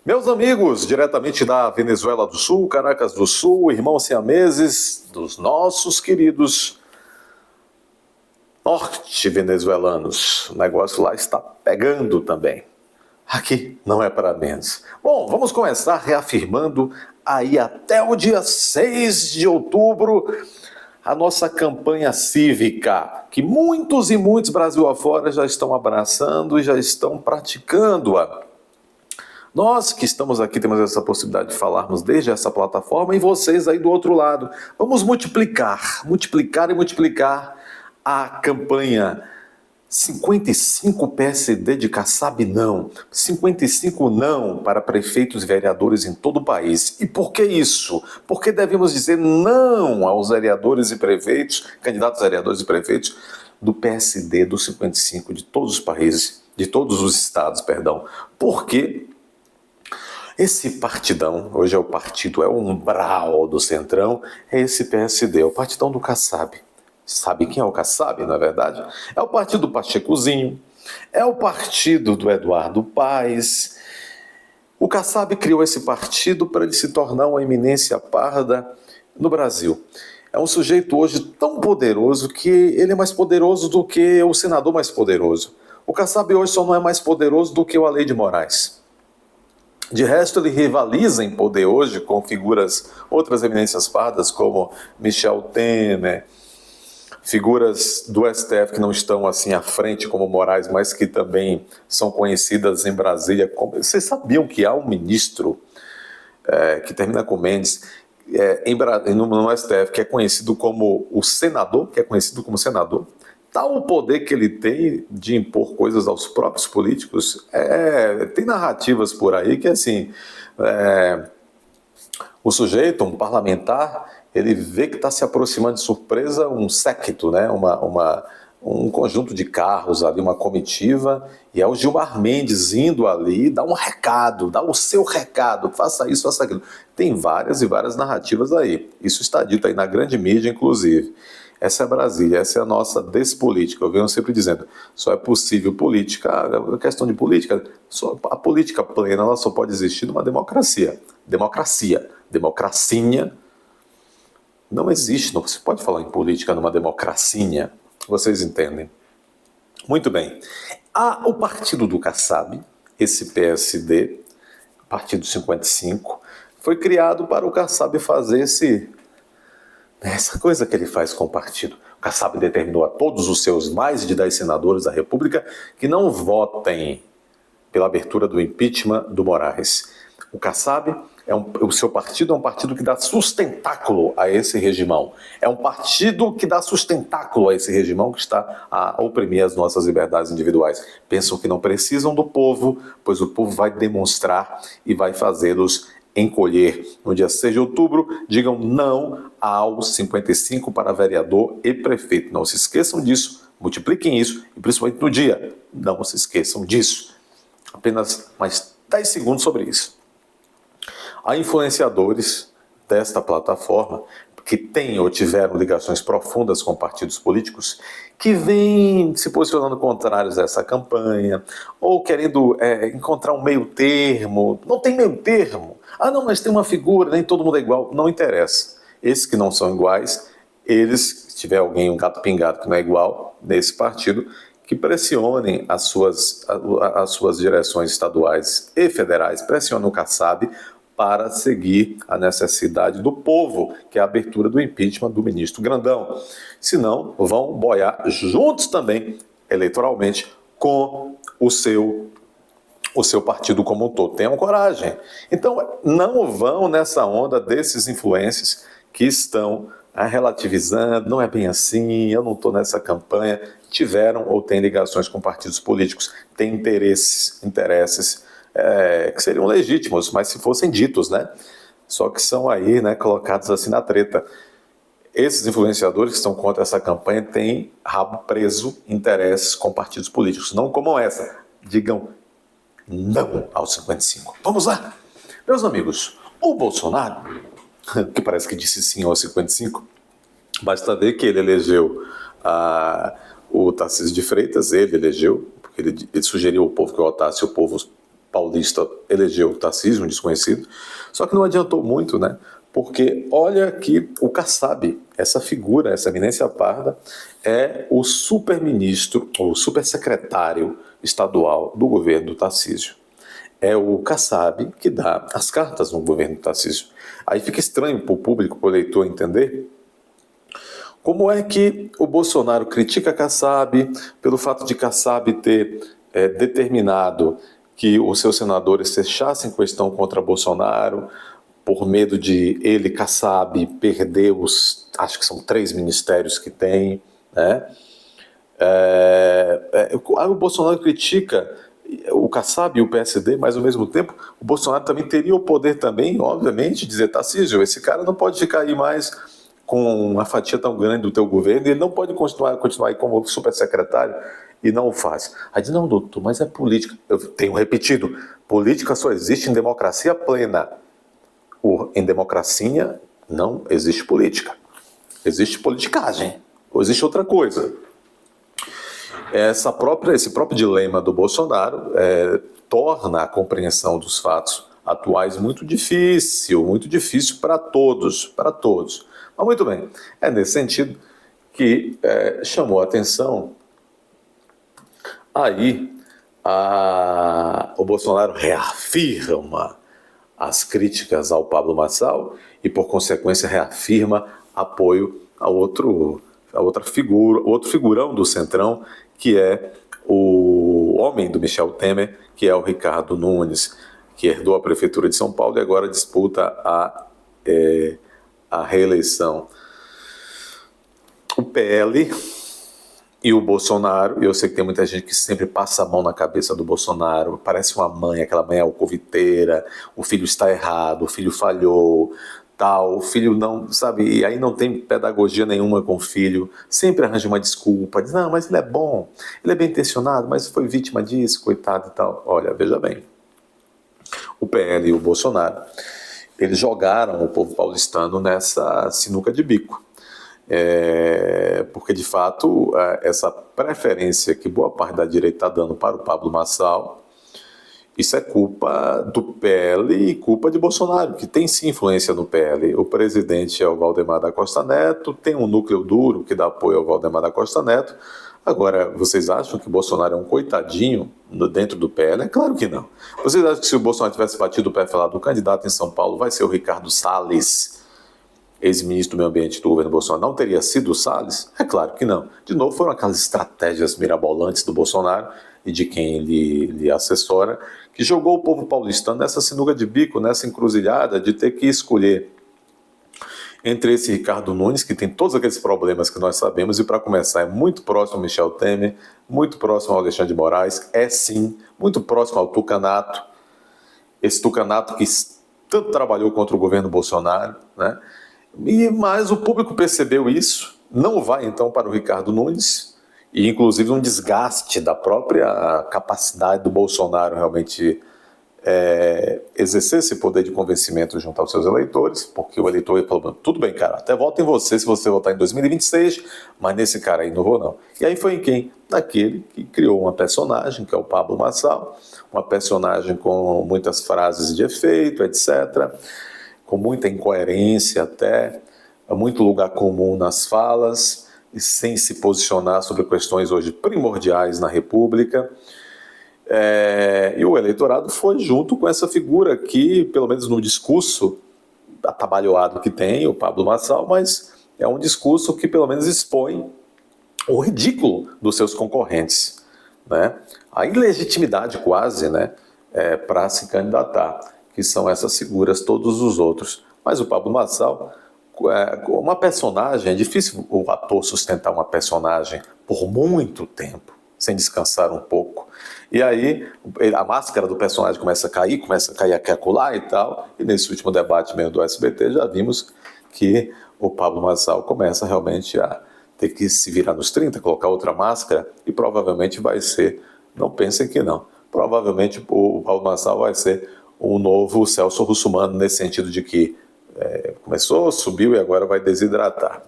Meus amigos, diretamente da Venezuela do Sul, Caracas do Sul, irmãos siameses dos nossos queridos norte-venezuelanos. O negócio lá está pegando também. Aqui não é para menos. Bom, vamos começar reafirmando aí até o dia 6 de outubro a nossa campanha cívica, que muitos e muitos Brasil afora já estão abraçando e já estão praticando-a. Nós que estamos aqui temos essa possibilidade de falarmos desde essa plataforma e vocês aí do outro lado. Vamos multiplicar e multiplicar a campanha 55 PSD de Kassab não, 55 não para prefeitos e vereadores em todo o país. E por que isso? Porque devemos dizer não aos vereadores e prefeitos, candidatos a vereadores e prefeitos do PSD do 55 de todos os países, de todos os estados, perdão. Porque esse partidão, hoje é o umbral do Centrão, é esse PSD, é o partidão do Kassab. Sabe quem é o Kassab, na verdade? É o partido do Pachecozinho, é o partido do Eduardo Paes. O Kassab criou esse partido para ele se tornar uma eminência parda no Brasil. É um sujeito hoje tão poderoso que ele é mais poderoso do que o senador mais poderoso. O Kassab hoje só não é mais poderoso do que o Alei de Moraes. De resto, ele rivaliza em poder hoje com figuras, outras eminências pardas, como Michel Temer, figuras do STF que não estão assim à frente, como Moraes, mas que também são conhecidas em Brasília. Vocês sabiam que há um ministro que termina com Mendes no STF, que é conhecido como o senador, Tal o poder que ele tem de impor coisas aos próprios políticos. Tem narrativas por aí que, assim, o sujeito, um parlamentar, ele vê que está se aproximando de surpresa um séquito, né? Um conjunto de carros ali, uma comitiva, e é o Gilmar Mendes indo ali, dá um recado, dá o seu recado, faça isso, faça aquilo. Tem várias e várias narrativas aí. Isso está dito aí na grande mídia, inclusive. Essa é Brasília, essa é a nossa despolítica. Eu venho sempre dizendo, só é possível política, a questão de política, a política plena ela só pode existir numa democracia. Democracinha não existe, não se pode falar em política numa democracinha. Vocês entendem? Muito bem. Há o partido do Kassab, esse PSD, Partido 55, foi criado para o Kassab fazer essa coisa que ele faz com o partido. O Kassab determinou a todos os seus mais de 10 senadores da República que não votem pela abertura do impeachment do Moraes. O Kassab, o seu partido é um partido que dá sustentáculo a esse regimão. É um partido que dá sustentáculo a esse regimão que está a oprimir as nossas liberdades individuais. Pensam que não precisam do povo, pois o povo vai demonstrar e vai fazê-los encolher. No dia 6 de outubro, digam não aos 55 para vereador e prefeito. Não se esqueçam disso, multipliquem isso e principalmente no dia, não se esqueçam disso. Apenas mais 10 segundos sobre isso. Há influenciadores desta plataforma que têm ou tiveram ligações profundas com partidos políticos que vêm se posicionando contrários a essa campanha ou querendo encontrar um meio termo. Não tem meio termo. Ah, não, mas tem uma figura, nem todo mundo é igual. Não interessa. Esses que não são iguais, eles, se tiver alguém, um gato pingado que não é igual nesse partido, que pressionem as suas direções estaduais e federais, pressionem o Kassab para seguir a necessidade do povo, que é a abertura do impeachment do ministro Grandão. Senão, vão boiar juntos também, eleitoralmente, com o seu partido como um todo. Tenham coragem. Então, não vão nessa onda desses influencers que estão relativizando, não é bem assim, eu não estou nessa campanha. Tiveram ou têm ligações com partidos políticos, têm interesses que seriam legítimos, mas se fossem ditos, né? Só que são aí, né, colocados assim na treta. Esses influenciadores que estão contra essa campanha têm rabo preso, interesses com partidos políticos. Não comam essa. Digam não aos 55. Vamos lá. Meus amigos, o Bolsonaro, que parece que disse sim aos 55, basta ver que ele elegeu o Tarcísio de Freitas, ele elegeu, porque ele sugeriu ao povo que votasse, o povo paulista elegeu o Tarcísio, um desconhecido, só que não adiantou muito, né? Porque olha que o Kassab, essa figura, essa eminência parda, é o superministro, ou supersecretário estadual do governo do Tarcísio. É o Kassab que dá as cartas no governo do Tarcísio. Aí fica estranho para o público, para o leitor entender como é que o Bolsonaro critica Kassab pelo fato de Kassab ter determinado que os seus senadores fechassem questão contra Bolsonaro, por medo de ele, Kassab, perder acho que são 3 ministérios que tem, né? O Bolsonaro critica o Kassab e o PSD, mas ao mesmo tempo o Bolsonaro também teria o poder também, obviamente, de dizer, Tarcísio, esse cara não pode ficar aí mais com uma fatia tão grande do teu governo, ele não pode continuar aí como supersecretário e não o faz. Aí diz, não, doutor, mas é política. Eu tenho repetido, política só existe em democracia plena. Em democracia não existe política. Existe politicagem, ou existe outra coisa. Esse próprio dilema do Bolsonaro torna a compreensão dos fatos atuais muito difícil para todos, Mas muito bem, é nesse sentido que chamou a atenção aí o Bolsonaro reafirma as críticas ao Pablo Marçal e, por consequência, reafirma apoio a outro figurão do Centrão, que é o homem do Michel Temer, que é o Ricardo Nunes, que herdou a Prefeitura de São Paulo e agora disputa a reeleição. O PL e o Bolsonaro, eu sei que tem muita gente que sempre passa a mão na cabeça do Bolsonaro, parece uma mãe, aquela mãe alcoviteira, o filho está errado, o filho falhou, tal, o filho não, sabe, e aí não tem pedagogia nenhuma com o filho, sempre arranja uma desculpa, diz, não, mas ele é bom, ele é bem intencionado, mas foi vítima disso, coitado e tal. Olha, veja bem, o PL e o Bolsonaro, eles jogaram o povo paulistano nessa sinuca de bico. Porque de fato essa preferência que boa parte da direita está dando para o Pablo Marçal, isso é culpa do PL e culpa de Bolsonaro, que tem sim influência no PL. O presidente é o Valdemar da Costa Neto, tem um núcleo duro que dá apoio ao Valdemar da Costa Neto. Agora, vocês acham que Bolsonaro é um coitadinho dentro do PL? É claro que não. Vocês acham que se o Bolsonaro tivesse batido o pé e falado, o candidato em São Paulo vai ser o Ricardo Salles, ex-ministro do Meio Ambiente do governo Bolsonaro, não teria sido o Salles? É claro que não. De novo, foram aquelas estratégias mirabolantes do Bolsonaro e de quem lhe assessora, que jogou o povo paulistano nessa sinuca de bico, nessa encruzilhada de ter que escolher entre esse Ricardo Nunes, que tem todos aqueles problemas que nós sabemos, e para começar, é muito próximo ao Michel Temer, muito próximo ao Alexandre de Moraes, sim, muito próximo ao Tucanato, esse Tucanato que tanto trabalhou contra o governo Bolsonaro, né? Mas o público percebeu isso, não vai então para o Ricardo Nunes, e inclusive um desgaste da própria capacidade do Bolsonaro realmente exercer esse poder de convencimento junto aos seus eleitores, porque o eleitor ia falando, tudo bem, cara, até voto em você se você votar em 2026, mas nesse cara aí não vou não. E aí foi em quem? Naquele que criou uma personagem, que é o Pablo Marçal, uma personagem com muitas frases de efeito, etc., com muita incoerência até, muito lugar comum nas falas, e sem se posicionar sobre questões hoje primordiais na República. E o eleitorado foi junto com essa figura que, pelo menos no discurso atabalhoado que tem, o Pablo Marçal, mas é um discurso que pelo menos expõe o ridículo dos seus concorrentes, né? A ilegitimidade quase, né, para se candidatar, que são essas figuras, todos os outros. Mas o Pablo Marçal, uma personagem, é difícil o ator sustentar uma personagem por muito tempo, sem descansar um pouco. E aí a máscara do personagem começa a cair aqui acolá e tal, e nesse último debate mesmo do SBT já vimos que o Pablo Marçal começa realmente a ter que se virar nos 30, colocar outra máscara, e provavelmente vai ser, não pensem que não, provavelmente o Pablo Marçal vai ser um novo Celso Russomano, nesse sentido de que começou, subiu e agora vai desidratar.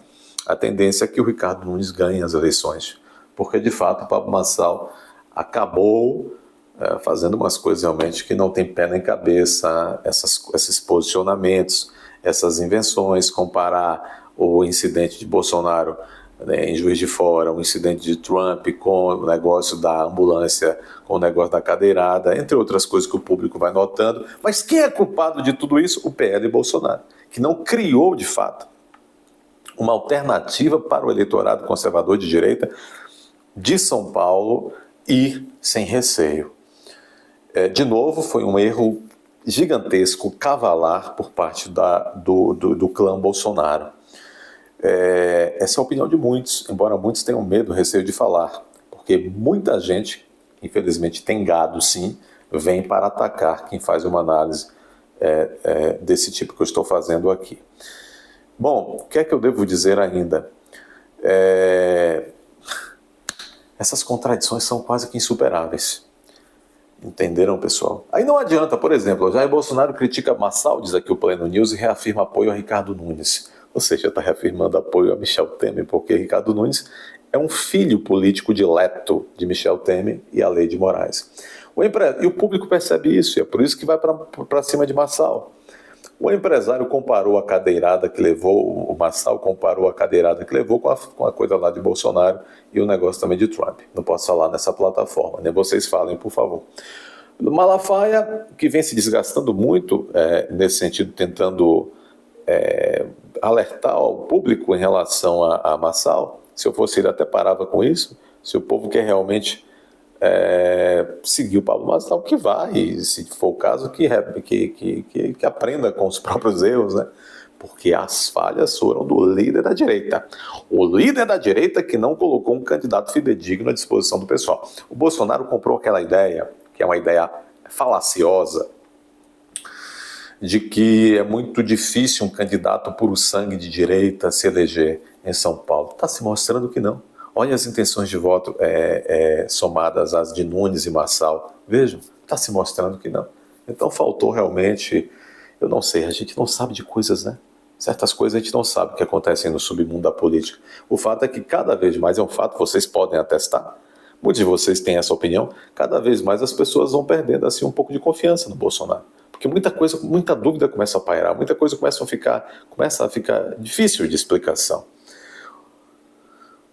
A tendência é que o Ricardo Nunes ganhe as eleições, porque de fato o Pablo Marçal acabou fazendo umas coisas realmente que não tem pé nem cabeça, esses posicionamentos, essas invenções, comparar o incidente de Bolsonaro, né, em Juiz de Fora, o incidente de Trump com o negócio da ambulância, com o negócio da cadeirada, entre outras coisas que o público vai notando. Mas quem é culpado de tudo isso? O PL e Bolsonaro, que não criou, de fato, uma alternativa para o eleitorado conservador de direita de São Paulo e sem receio. De novo, foi um erro gigantesco, cavalar, por parte do clã Bolsonaro. Essa é a opinião de muitos, embora muitos tenham medo, receio de falar, porque muita gente, infelizmente tem gado sim, vem para atacar quem faz uma análise desse tipo que eu estou fazendo aqui. Bom, o que é que eu devo dizer ainda? Essas contradições são quase que insuperáveis. Entenderam, pessoal? Aí não adianta, por exemplo, Jair Bolsonaro critica Marçal, diz aqui o Pleno News, e reafirma apoio a Ricardo Nunes. Ou seja, está reafirmando apoio a Michel Temer, porque Ricardo Nunes é um filho político dileto de Michel Temer e a Lei de Moraes. E o público percebe isso, e é por isso que vai para cima de Marçal. O empresário comparou a cadeirada que levou, o Marçal comparou a cadeirada que levou com a coisa lá de Bolsonaro e o negócio também de Trump. Não posso falar nessa plataforma, nem vocês falem, por favor. Malafaia, que vem se desgastando muito nesse sentido, tentando alertar o público em relação a Marçal. Se eu fosse ele, até parava com isso. Se o povo quer realmente seguir o Pablo Marçal, que vai, e se for o caso, que aprenda com os próprios erros, né? Porque as falhas foram do líder da direita. O líder da direita que não colocou um candidato fidedigno à disposição do pessoal. O Bolsonaro comprou aquela ideia, que é uma ideia falaciosa, de que é muito difícil um candidato puro sangue de direita se eleger em São Paulo. Está se mostrando que não. Olha as intenções de voto somadas às de Nunes e Marçal. Vejam, está se mostrando que não. Então faltou realmente, eu não sei, a gente não sabe de coisas, né? Certas coisas a gente não sabe o que acontecem no submundo da política. O fato é que cada vez mais, é um fato, vocês podem atestar, muitos de vocês têm essa opinião, cada vez mais as pessoas vão perdendo assim um pouco de confiança no Bolsonaro. Porque muita dúvida começa a pairar, muita coisa começa a ficar difícil de explicação.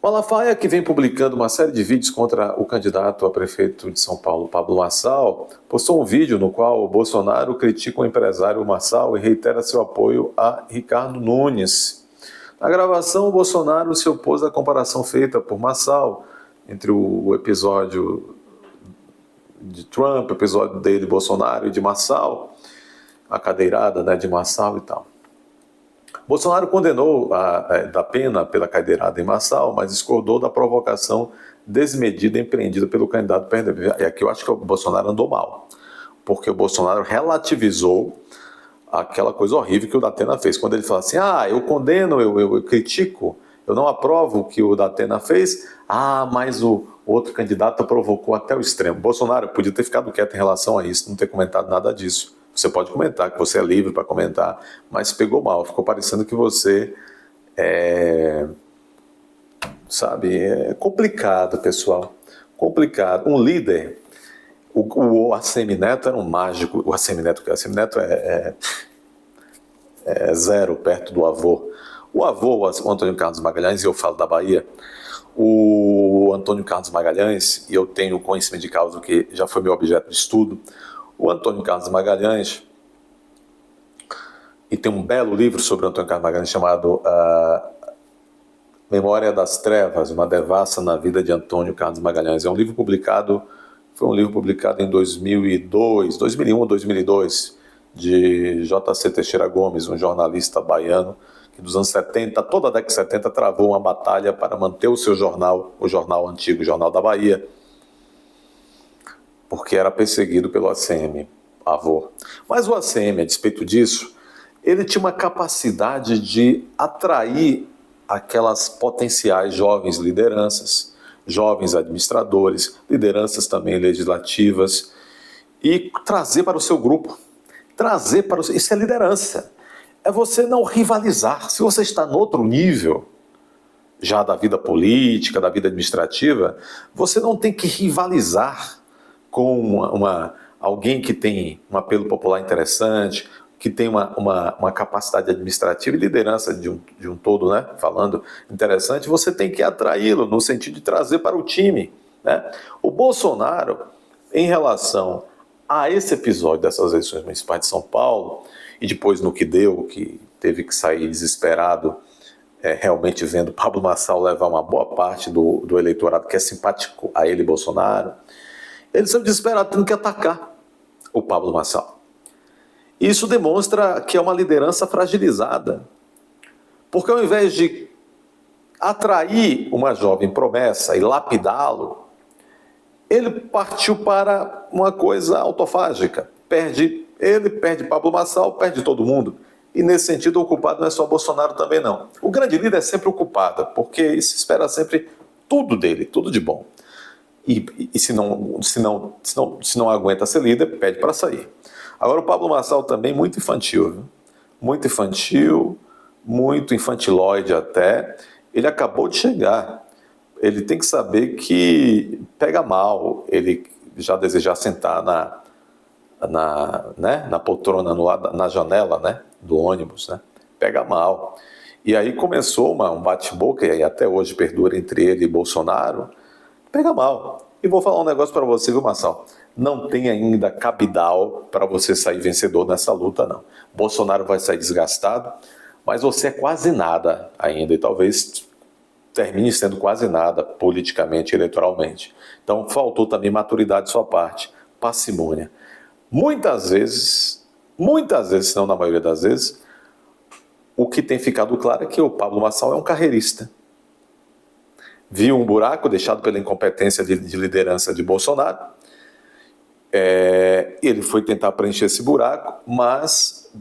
Malafaia, que vem publicando uma série de vídeos contra o candidato a prefeito de São Paulo, Pablo Marçal, postou um vídeo no qual o Bolsonaro critica o empresário Marçal e reitera seu apoio a Ricardo Nunes. Na gravação, o Bolsonaro se opôs à comparação feita por Marçal entre o episódio de Trump, o episódio dele, Bolsonaro, e de Marçal, a cadeirada, né, de Marçal e tal. Bolsonaro condenou da pena pela cadeirada em Marçal, mas discordou da provocação desmedida empreendida pelo candidato PSDB. E aqui eu acho que o Bolsonaro andou mal, porque o Bolsonaro relativizou aquela coisa horrível que o Datena fez. Quando ele fala assim, eu condeno, eu critico, eu não aprovo o que o Datena fez, mas o outro candidato provocou até o extremo. Bolsonaro podia ter ficado quieto em relação a isso, não ter comentado nada disso. Você pode comentar, que você é livre para comentar, mas pegou mal, ficou parecendo que você é complicado, pessoal, complicado. Um líder, o ACM Neto era um mágico, o ACM Neto é zero perto do avô. O avô, o Antônio Carlos Magalhães, e eu falo da Bahia, o Antônio Carlos Magalhães, e eu tenho conhecimento de causa que já foi meu objeto de estudo, o Antônio Carlos Magalhães, e tem um belo livro sobre o Antônio Carlos Magalhães chamado Memória das Trevas, uma devassa na vida de Antônio Carlos Magalhães. Foi um livro publicado em 2001 ou 2002, de J.C. Teixeira Gomes, um jornalista baiano, que dos anos 70, toda a década de 70, travou uma batalha para manter o seu jornal, o jornal antigo, o Jornal da Bahia, porque era perseguido pelo ACM, avô. Mas o ACM, a despeito disso, ele tinha uma capacidade de atrair aquelas potenciais jovens lideranças, jovens administradores, lideranças também legislativas, e trazer para o seu grupo. Isso é liderança. É você não rivalizar. Se você está no outro nível, já da vida política, da vida administrativa, você não tem que rivalizar com alguém que tem um apelo popular interessante, que tem uma capacidade administrativa e liderança de um todo, né? Falando interessante, você tem que atraí-lo no sentido de trazer para o time, né? O Bolsonaro, em relação a esse episódio dessas eleições municipais de São Paulo, e depois no que deu, que teve que sair desesperado, realmente vendo Pablo Marçal levar uma boa parte do eleitorado que é simpático a ele, Bolsonaro, ele saiu desesperado tendo que atacar o Pablo Marçal. Isso demonstra que é uma liderança fragilizada, porque ao invés de atrair uma jovem promessa e lapidá-lo, ele partiu para uma coisa autofágica. Perde ele, perde Pablo Marçal, perde todo mundo. E nesse sentido o culpado não é só Bolsonaro também não. O grande líder é sempre o culpado, porque se espera sempre tudo dele, tudo de bom. E se não aguenta ser líder, pede para sair. Agora o Pablo Marçal também muito infantil, viu? Muito infantil, muito infantilóide até. Ele acabou de chegar. Ele tem que saber que pega mal ele já desejar sentar na poltrona, na janela, né, do ônibus, né? Pega mal. E aí começou um bate-boca, e até hoje perdura entre ele e Bolsonaro. Pega mal. E vou falar um negócio para você, viu, Marçal? Não tem ainda cabidal para você sair vencedor nessa luta, não. Bolsonaro vai sair desgastado, mas você é quase nada ainda, e talvez termine sendo quase nada politicamente, eleitoralmente. Então faltou também maturidade de sua parte, parcimônia. Muitas vezes, se não na maioria das vezes, o que tem ficado claro é que o Pablo Marçal é um carreirista. Viu um buraco deixado pela incompetência de liderança de Bolsonaro. Ele foi tentar preencher esse buraco, mas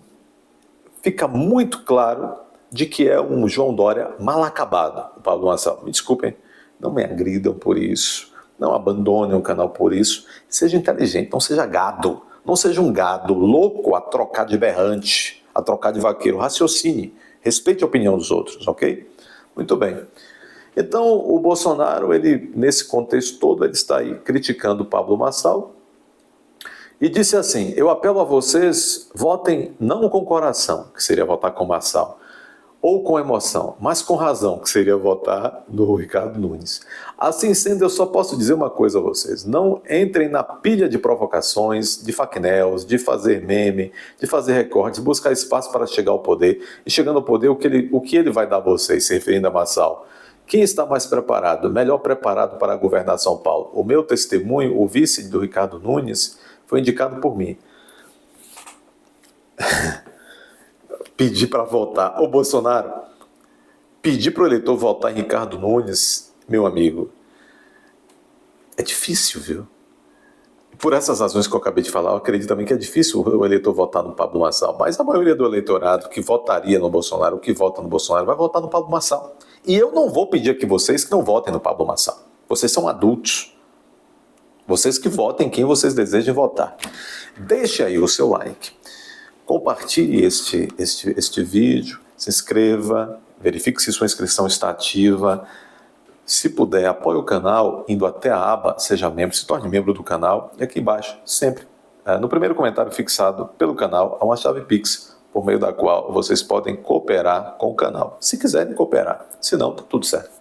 fica muito claro de que é um João Dória mal acabado, o Pablo Marçal. Me desculpem, não me agridam por isso, não abandonem o canal por isso. Seja inteligente, não seja gado. Não seja um gado louco a trocar de berrante, a trocar de vaqueiro. Raciocine, respeite a opinião dos outros, ok? Muito bem. Então, o Bolsonaro, ele, nesse contexto todo, ele está aí criticando o Pablo Marçal e disse assim: eu apelo a vocês, votem não com coração, que seria votar com Marçal, ou com emoção, mas com razão, que seria votar no Ricardo Nunes. Assim sendo, eu só posso dizer uma coisa a vocês: não entrem na pilha de provocações, de fake news, de fazer meme, de fazer recortes, buscar espaço para chegar ao poder. E chegando ao poder, o que ele vai dar a vocês, se referindo a Marçal? Quem está mais preparado, melhor preparado para governar São Paulo? O meu testemunho, o vice do Ricardo Nunes, foi indicado por mim. Pedir para votar. Ô Bolsonaro, pedir para o eleitor votar em Ricardo Nunes, meu amigo, é difícil, viu? Por essas razões que eu acabei de falar, eu acredito também que é difícil o eleitor votar no Pablo Marçal, mas a maioria do eleitorado que votaria no Bolsonaro, que vota no Bolsonaro, vai votar no Pablo Marçal. E eu não vou pedir aqui vocês que não votem no Pablo Marçal. Vocês são adultos. Vocês que votem quem vocês desejem votar. Deixe aí o seu like. Compartilhe este vídeo, se inscreva, verifique se sua inscrição está ativa. Se puder, apoie o canal indo até a aba Seja Membro, se torne membro do canal. E aqui embaixo, sempre, no primeiro comentário fixado pelo canal, há uma chave Pix, por meio da qual vocês podem cooperar com o canal. Se quiserem cooperar, se não, tá tudo certo.